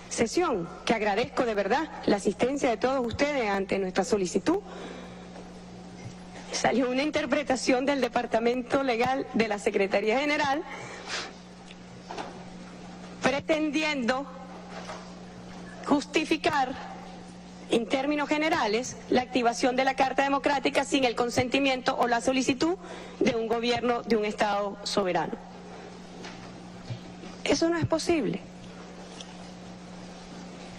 sesión, que agradezco de verdad la asistencia de todos ustedes ante nuestra solicitud, salió una interpretación del Departamento Legal de la Secretaría General pretendiendo justificar en términos generales la activación de la Carta Democrática sin el consentimiento o la solicitud de un gobierno de un Estado soberano. Eso no es posible.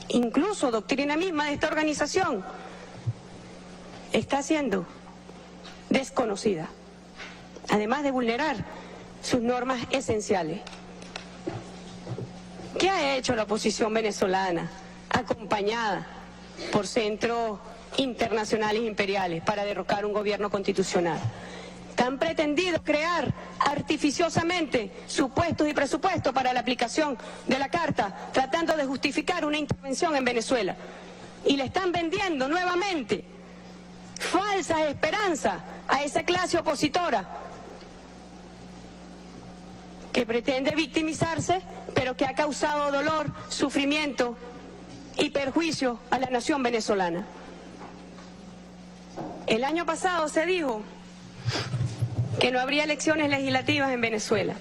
Incluso doctrina misma de esta organización está siendo desconocida, además de vulnerar sus normas esenciales. ¿Qué ha hecho la oposición venezolana, acompañada por centros internacionales imperiales, para derrocar un gobierno constitucional? Han pretendido crear artificiosamente supuestos y presupuestos para la aplicación de la Carta, tratando de justificar una intervención en Venezuela. Y le están vendiendo nuevamente falsas esperanzas a esa clase opositora, que pretende victimizarse, pero que ha causado dolor, sufrimiento y perjuicio a la nación venezolana. El año pasado se dijo que no habría elecciones legislativas en Venezuela.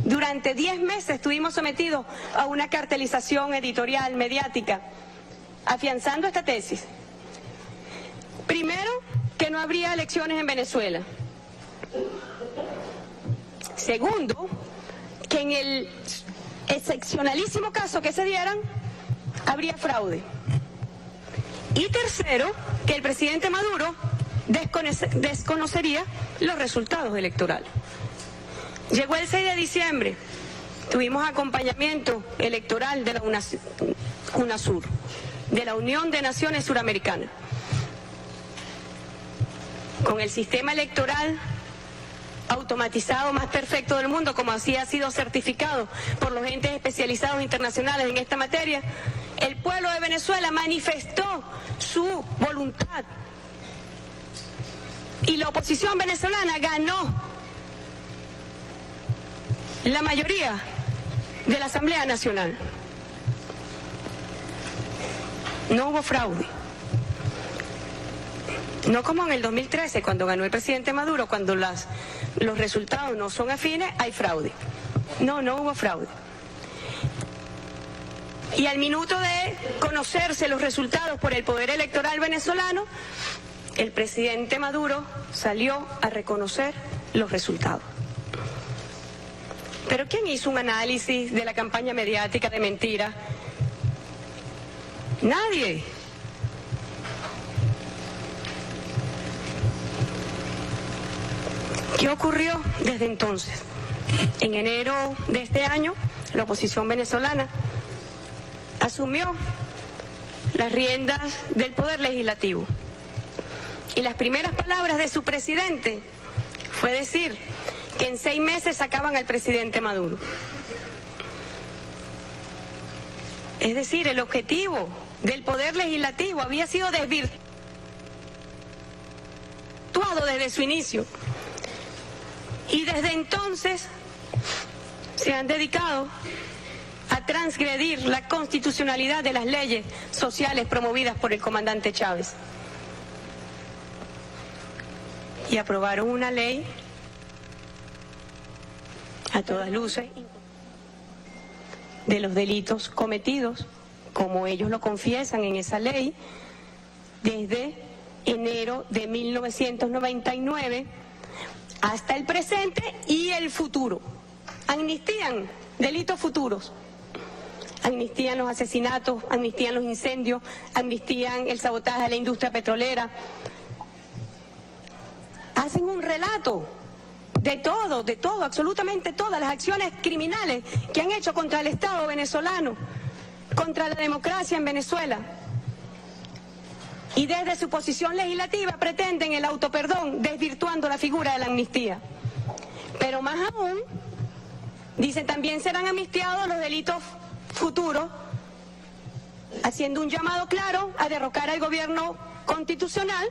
Durante 10 meses estuvimos sometidos a una cartelización editorial, mediática, afianzando esta tesis. Primero, que no habría elecciones en Venezuela. Segundo, que en el excepcionalísimo caso que se dieran, habría fraude. Y tercero, que el presidente Maduro desconocería los resultados electorales. Llegó el 6 de diciembre, tuvimos acompañamiento electoral de la UNASUR, de la Unión de Naciones Suramericanas. Con el sistema electoral automatizado más perfecto del mundo, como así ha sido certificado por los entes especializados internacionales en esta materia, el pueblo de Venezuela manifestó su voluntad y la oposición venezolana ganó la mayoría de la Asamblea Nacional. No hubo fraude. No como en el 2013, cuando ganó el presidente Maduro, cuando los resultados no son afines, hay fraude. No hubo fraude. Y al minuto de conocerse los resultados por el Poder Electoral venezolano, el presidente Maduro salió a reconocer los resultados. Pero ¿quién hizo un análisis de la campaña mediática de mentira? Nadie. ¿Qué ocurrió desde entonces? En enero de este año, la oposición venezolana asumió las riendas del Poder Legislativo. Y las primeras palabras de su presidente fue decir que en 6 meses sacaban al presidente Maduro. Es decir, el objetivo del Poder Legislativo había sido desvirtuado desde su inicio. Y desde entonces se han dedicado a transgredir la constitucionalidad de las leyes sociales promovidas por el comandante Chávez. Y aprobaron una ley a todas luces de los delitos cometidos, como ellos lo confiesan en esa ley, desde enero de 1999 hasta el presente y el futuro. Amnistían delitos futuros, amnistían los asesinatos, amnistían los incendios, amnistían el sabotaje a la industria petrolera. Hacen un relato de todo, absolutamente todas las acciones criminales que han hecho contra el Estado venezolano, contra la democracia en Venezuela. Y desde su posición legislativa pretenden el autoperdón, desvirtuando la figura de la amnistía. Pero más aún, dicen, también serán amnistiados los delitos futuros, haciendo un llamado claro a derrocar al gobierno constitucional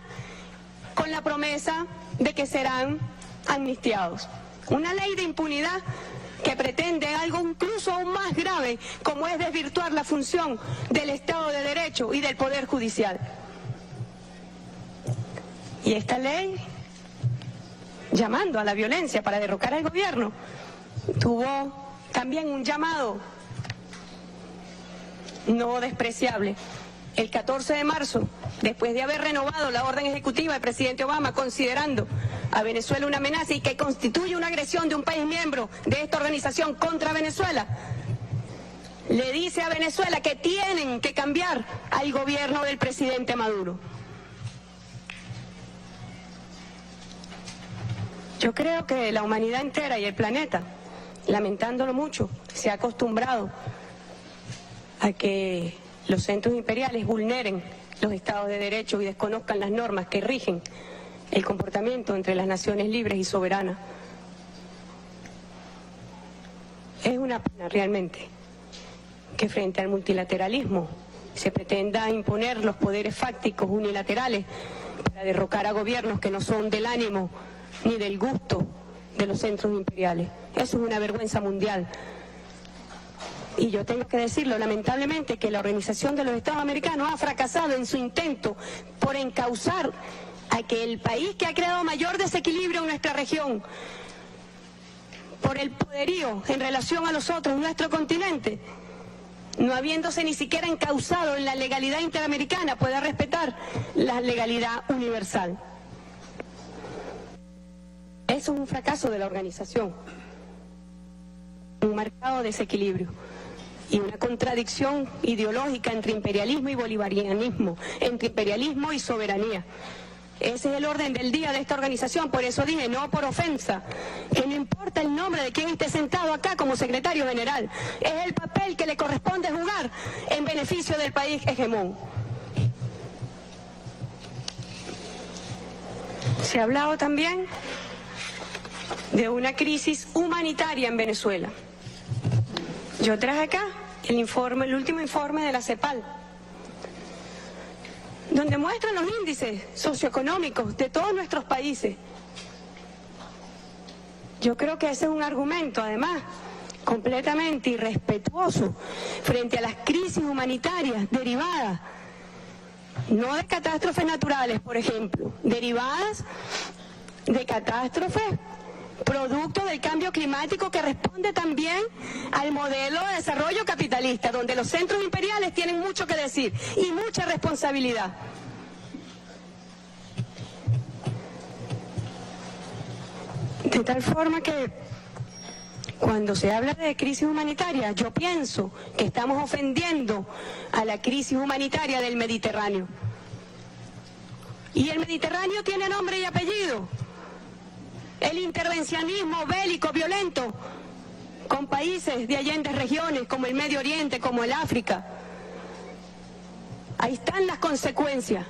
con la promesa de que serán amnistiados. Una ley de impunidad que pretende algo incluso aún más grave, como es desvirtuar la función del Estado de Derecho y del Poder Judicial. Y esta ley, llamando a la violencia para derrocar al gobierno, tuvo también un llamado no despreciable. El 14 de marzo, después de haber renovado la orden ejecutiva del presidente Obama, considerando a Venezuela una amenaza y que constituye una agresión de un país miembro de esta organización contra Venezuela, le dice a Venezuela que tienen que cambiar al gobierno del presidente Maduro. Yo creo que la humanidad entera y el planeta, lamentándolo mucho, se ha acostumbrado a que los centros imperiales vulneren los estados de derecho y desconozcan las normas que rigen el comportamiento entre las naciones libres y soberanas. Es una pena realmente que frente al multilateralismo se pretenda imponer los poderes fácticos unilaterales para derrocar a gobiernos que no son del ánimo ni del gusto de los centros imperiales. Eso es una vergüenza mundial. Y yo tengo que decirlo, lamentablemente, que la Organización de los Estados Americanos ha fracasado en su intento por encauzar a que el país que ha creado mayor desequilibrio en nuestra región, por el poderío en relación a los otros en nuestro continente, no habiéndose ni siquiera encauzado en la legalidad interamericana, pueda respetar la legalidad universal. Eso es un fracaso de la organización, un marcado desequilibrio y una contradicción ideológica entre imperialismo y bolivarianismo, entre imperialismo y soberanía. Ese es el orden del día de esta organización, por eso dije, no por ofensa, que no importa el nombre de quien esté sentado acá como secretario general, es el papel que le corresponde jugar en beneficio del país hegemón. Se ha hablado también de una crisis humanitaria en Venezuela. Yo traje acá el último informe de la CEPAL, donde muestran los índices socioeconómicos de todos nuestros países. Yo creo que ese es un argumento, además, completamente irrespetuoso frente a las crisis humanitarias derivadas, no de catástrofes naturales, por ejemplo, derivadas de catástrofes producto del cambio climático, que responde también al modelo de desarrollo capitalista, donde los centros imperiales tienen mucho que decir y mucha responsabilidad. De tal forma que cuando se habla de crisis humanitaria, yo pienso que estamos ofendiendo a la crisis humanitaria del Mediterráneo. Y el Mediterráneo tiene nombre y apellido. El intervencionismo bélico violento con países de allende regiones como el Medio Oriente, como el África. Ahí están las consecuencias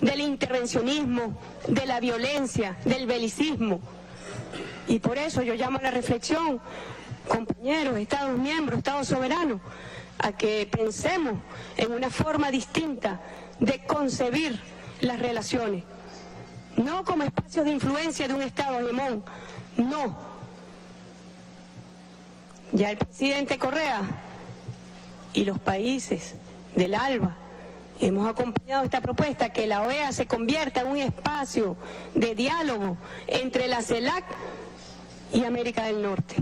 del intervencionismo, de la violencia, del belicismo. Y por eso yo llamo a la reflexión, compañeros, Estados miembros, Estados soberanos, a que pensemos en una forma distinta de concebir las relaciones. No como espacios de influencia de un Estado hegemón, no. Ya el presidente Correa y los países del ALBA hemos acompañado esta propuesta, que la OEA se convierta en un espacio de diálogo entre la CELAC y América del Norte.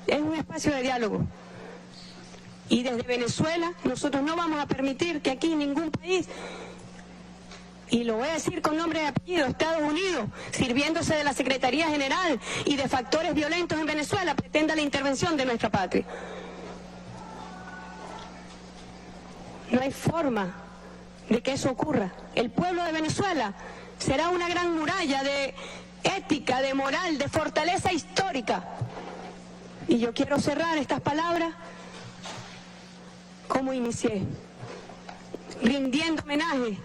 Es un espacio de diálogo. Y desde Venezuela nosotros no vamos a permitir que aquí ningún país, y lo voy a decir con nombre y apellido, Estados Unidos, sirviéndose de la Secretaría General y de factores violentos en Venezuela, pretenda la intervención de nuestra patria. No hay forma de que eso ocurra. El pueblo de Venezuela será una gran muralla de ética, de moral, de fortaleza histórica. Y yo quiero cerrar estas palabras como inicié, rindiendo homenaje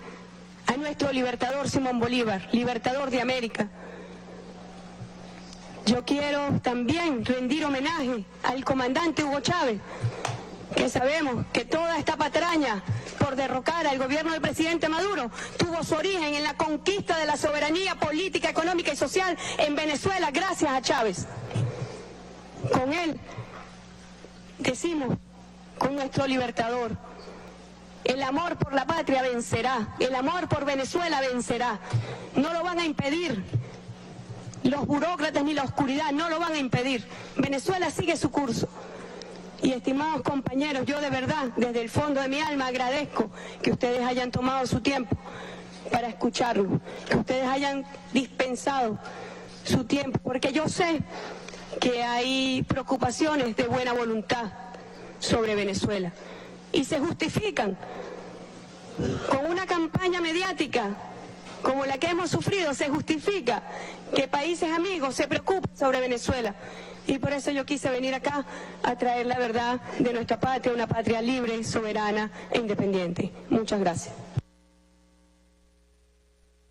a nuestro libertador Simón Bolívar, libertador de América. Yo quiero también rendir homenaje al comandante Hugo Chávez, que sabemos que toda esta patraña por derrocar al gobierno del presidente Maduro tuvo su origen en la conquista de la soberanía política, económica y social en Venezuela gracias a Chávez. Con él decimos, con nuestro libertador, el amor por la patria vencerá, el amor por Venezuela vencerá. No lo van a impedir los burócratas ni la oscuridad, no lo van a impedir. Venezuela sigue su curso. Y estimados compañeros, yo de verdad, desde el fondo de mi alma, agradezco que ustedes hayan tomado su tiempo para escucharlo, que ustedes hayan dispensado su tiempo, porque yo sé que hay preocupaciones de buena voluntad sobre Venezuela y se justifican con una campaña mediática como la que hemos sufrido. Se justifica que países amigos se preocupen sobre Venezuela, y por eso yo quise venir acá a traer la verdad de nuestra patria, una patria libre, soberana e independiente. Muchas gracias.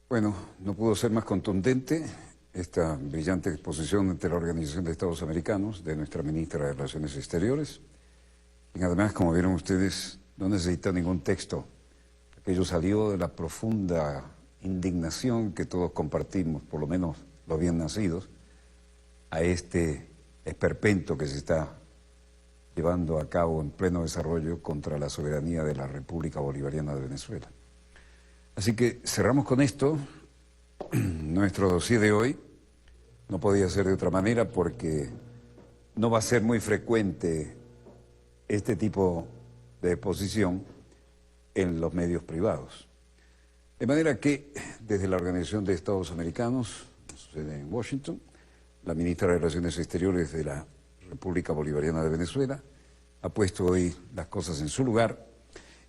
Bueno, no pudo ser más contundente esta brillante exposición ante la Organización de Estados Americanos de nuestra ministra de Relaciones Exteriores, y además, como vieron ustedes, no necesita ningún texto. Aquello salió de la profunda indignación que todos compartimos, por lo menos los bien nacidos, a este esperpento que se está llevando a cabo en pleno desarrollo contra la soberanía de la República Bolivariana de Venezuela. Así que cerramos con esto nuestro dossier de hoy. No podía ser de otra manera porque no va a ser muy frecuente este tipo de exposición en los medios privados. De manera que desde la Organización de Estados Americanos, sede en Washington, la ministra de Relaciones Exteriores de la República Bolivariana de Venezuela ha puesto hoy las cosas en su lugar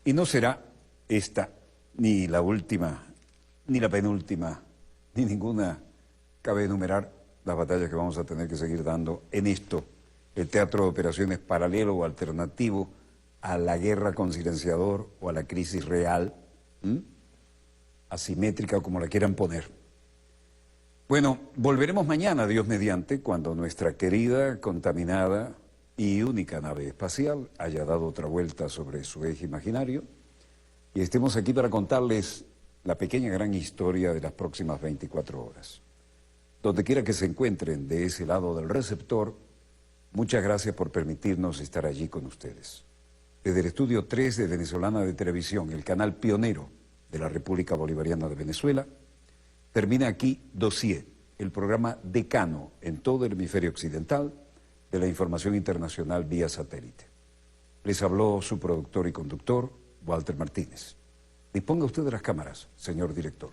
y no será esta ni la última, ni la penúltima, ni ninguna, cabe enumerar las batallas que vamos a tener que seguir dando en esto, el teatro de operaciones paralelo o alternativo a la guerra con silenciador o a la crisis real, asimétrica o como la quieran poner. Bueno, volveremos mañana, Dios mediante, cuando nuestra querida, contaminada y única nave espacial haya dado otra vuelta sobre su eje imaginario y estemos aquí para contarles la pequeña gran historia de las próximas 24 horas. Donde quiera que se encuentren de ese lado del receptor, muchas gracias por permitirnos estar allí con ustedes. Desde el Estudio 3 de Venezolana de Televisión, el canal pionero de la República Bolivariana de Venezuela, termina aquí Dossier, el programa decano en todo el hemisferio occidental de la información internacional vía satélite. Les habló su productor y conductor, Walter Martínez. Disponga usted de las cámaras, señor director.